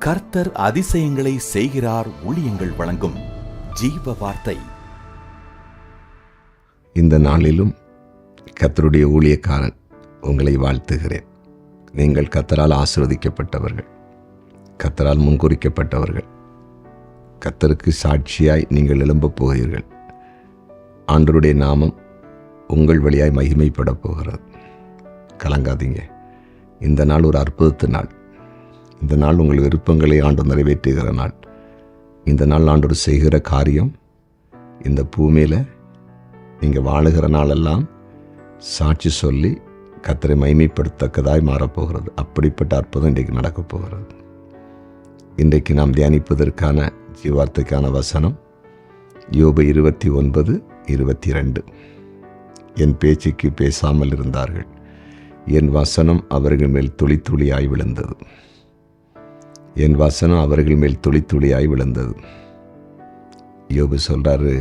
கர்த்தர் அதிசயங்களை செய்கிறார் ஊழியங்கள் வழங்கும் ஜீவ வார்த்தை. இந்த நாளிலும் கர்த்தருடைய ஊழியக்காரன் உங்களை வாழ்த்துகிறேன். நீங்கள் கர்த்தரால் ஆசீர்வதிக்கப்பட்டவர்கள், கர்த்தரால் முன்குறிக்கப்பட்டவர்கள். கர்த்தருக்கு சாட்சியாய் நீங்கள் எழும்பப் போகிறீர்கள். ஆண்டவருடைய நாமம் உங்கள் வழியாய் மகிமைப்பட போகிறது. கலங்காதீங்க. இந்த நாள் ஒரு அற்புதத்து நாள். இந்த நாள் உங்கள் விருப்பங்களை ஆண்டவர் நிறைவேற்றுகிற நாள். இந்த நாள் ஆண்டவர் செய்கிற காரியம் இந்த பூமியில் நீங்கள் வாழுகிற நாளெல்லாம் சாட்சி சொல்லி கர்த்தரை மகிமைப்படுத்தக்கதாய் மாறப்போகிறது. அப்படிப்பட்ட அற்புதம் இன்றைக்கு நடக்கப் போகிறது. இன்றைக்கு நாம் தியானிப்பதற்கான ஜீவார்த்தைக்கான வசனம் யோபு 29:22. என் பேச்சுக்கு பேசாமல் இருந்தார்கள், என் வசனம் அவர்கள் மேல் துளி துளியாய் விழுந்தது. என் வசனம் அவர்கள் மேல் துளி துளியாய் விழுந்தது. யோபு சொல்றாரு,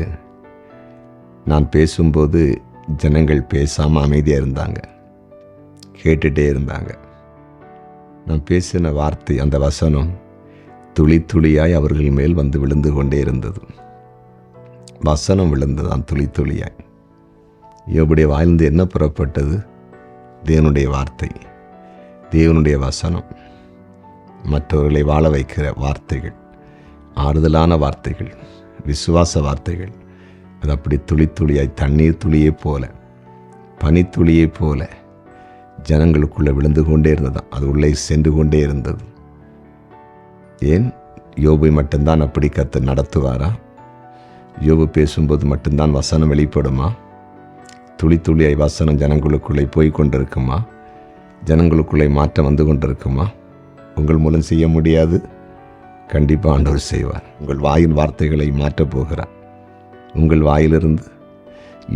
நான் பேசும்போது ஜனங்கள் பேசாமல் அமைதியாக இருந்தாங்க, கேட்டுட்டே இருந்தாங்க. நான் பேசின வார்த்தை, அந்த வசனம் துளி துளியாய் அவர்கள் மேல் வந்து விழுந்து கொண்டே இருந்தது. வசனம் விழுந்ததான் துளி துளியாய். யோபுடைய வாயிலிருந்து என்ன புறப்பட்டது? தேவனுடைய வார்த்தை, தேவனுடைய வசனம், மற்றவர்களை வாழ வைக்கிற வார்த்தைகள், ஆறுதலான வார்த்தைகள், விசுவாச வார்த்தைகள். அது அப்படி துளி துளியாய் தண்ணீர் துளியை போல, பனித்துளியை போல ஜனங்களுக்குள்ளே விழுந்து கொண்டே இருந்தது. அது உள்ளே சென்று கொண்டே இருந்தது. ஏன் யோபை மட்டும்தான் அப்படி கர்த்தர் நடத்துவாரா? யோபு பேசும்போது மட்டும்தான் வசனம் வெளிப்படுமா? துளி துளியாய் வசனம் ஜனங்களுக்குள்ளே போய் கொண்டிருக்குமா? ஜனங்களுக்குள்ளே மாற்றம் வந்து கொண்டிருக்குமா? உங்கள் மூலம் செய்ய முடியாது. கண்டிப்பாக ஆண்டவர் செய்வார். உங்கள் வாயின் வார்த்தைகளை மாற்றப் போகிறார். உங்கள் வாயிலிருந்து,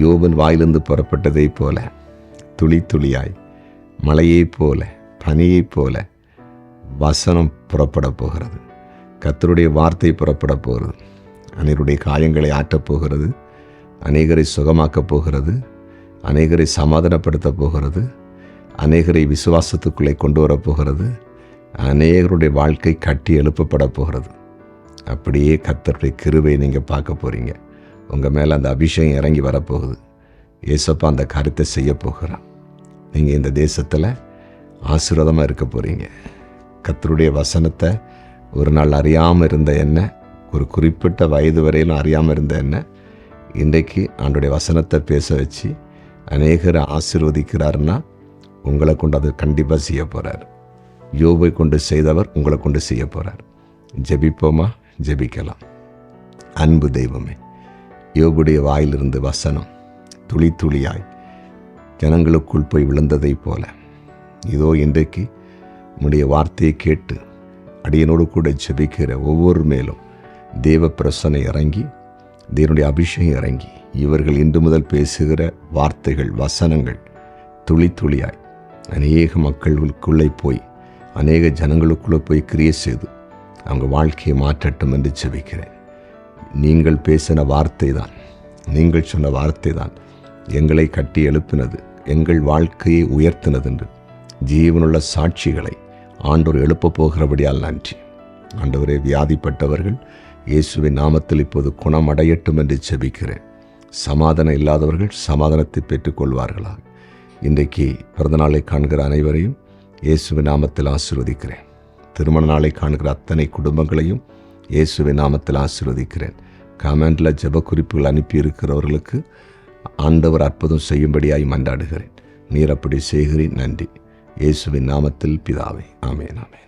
யோபன் வாயிலிருந்து புறப்பட்டதை போல துளி துளியாய், மழையைப் போல, பனியைப் போல வசனம் புறப்பட போகிறது. கர்த்தருடைய வார்த்தை புறப்பட போகிறது. அநேகருடைய காயங்களை ஆற்றப் போகிறது. அநேகரை சுகமாக்கப் போகிறது. அநேகரை சமாதானப்படுத்த போகிறது. அநேகரை விசுவாசத்துக்குள்ளே கொண்டு வரப்போகிறது. அநேகருடைய வாழ்க்கை கட்டி எழுப்பப்பட போகிறது. அப்படியே கர்த்தருடைய கிருபையை நீங்கள் பார்க்க போகிறீங்க. உங்கள் மேலே அந்த அபிஷேகம் இறங்கி வரப்போகுது. ஏசப்பா அந்த காரியத்தை செய்ய போகிறான். நீங்கள் இந்த தேசத்தில் ஆசீர்வாதமாக இருக்க போகிறீங்க. கர்த்தருடைய வசனத்தை ஒரு நாள் அறியாமல் இருந்த என்ன, ஒரு குறிப்பிட்ட வயது வரையிலும் அறியாமல் இருந்த என்ன, இன்றைக்கு ஆண்டோடைய வசனத்தை பேச வச்சு அநேகரை ஆசீர்வதிக்கிறாருன்னா உங்களை கொண்டு அது கண்டிப்பாக செய்ய போகிறார். யோபை கொண்டு செய்தவர் உங்களை கொண்டு செய்ய போகிறார். ஜெபிப்போமா? ஜெபிக்கலாம். அன்பு தெய்வமே, யோபுடைய வாயிலிருந்து வசனம் துளி துளியாய் ஜனங்களுக்குள் போய் விழுந்ததை போல, இதோ இன்றைக்கு உம்முடைய வார்த்தையை கேட்டு அடியனோடு கூட ஜெபிக்கிற ஒவ்வொரு மேலும் தேவ பிரசனை இறங்கி, தேவனுடைய அபிஷேகம் இறங்கி, இவர்கள் இன்று முதல் பேசுகிற வார்த்தைகள், வசனங்கள் துளி துளியாய் அநேக மக்களுக்குள்ளே போய், அநேக ஜனங்களுக்குள்ளே போய் கிரியை செய்து அவங்க வாழ்க்கையை மாற்றட்டும் என்று ஜெபிக்கிறேன். நீங்கள் பேசின வார்த்தை தான், நீங்கள் சொன்ன வார்த்தை தான் எங்களை கட்டி எழுப்பினது, எங்கள் வாழ்க்கையை உயர்த்தினது என்று ஜீவனுள்ள சாட்சிகளை ஆண்டவர் எழுப்ப போகிறபடியால் நன்றி. ஆண்டவரே, வியாதிப்பட்டவர்கள் இயேசுவின் நாமத்தில் இப்போது குணமடையட்டும் என்று ஜெபிக்கிறேன். சமாதானம் இல்லாதவர்கள் சமாதானத்தை பெற்றுக்கொள்வார்களாக. இன்றைக்கு பிறந்த நாளை காண்கிற அனைவரையும் இயேசுவின் நாமத்தில் ஆசீர்வதிக்கிறேன். திருமண நாளை காண்கிற அத்தனை குடும்பங்களையும் இயேசுவின் நாமத்தில் ஆசீர்வதிக்கிறேன். கமெண்டில் ஜெப குறிப்புகள் அனுப்பியிருக்கிறவர்களுக்கு ஆண்டவர் அற்புதம் செய்யும்படியாய் மன்றாடுகிறேன். நீர் அப்படி செய்கிறேன். நன்றி. இயேசுவின் நாமத்தில் பிதாவே. ஆமென், ஆமென்.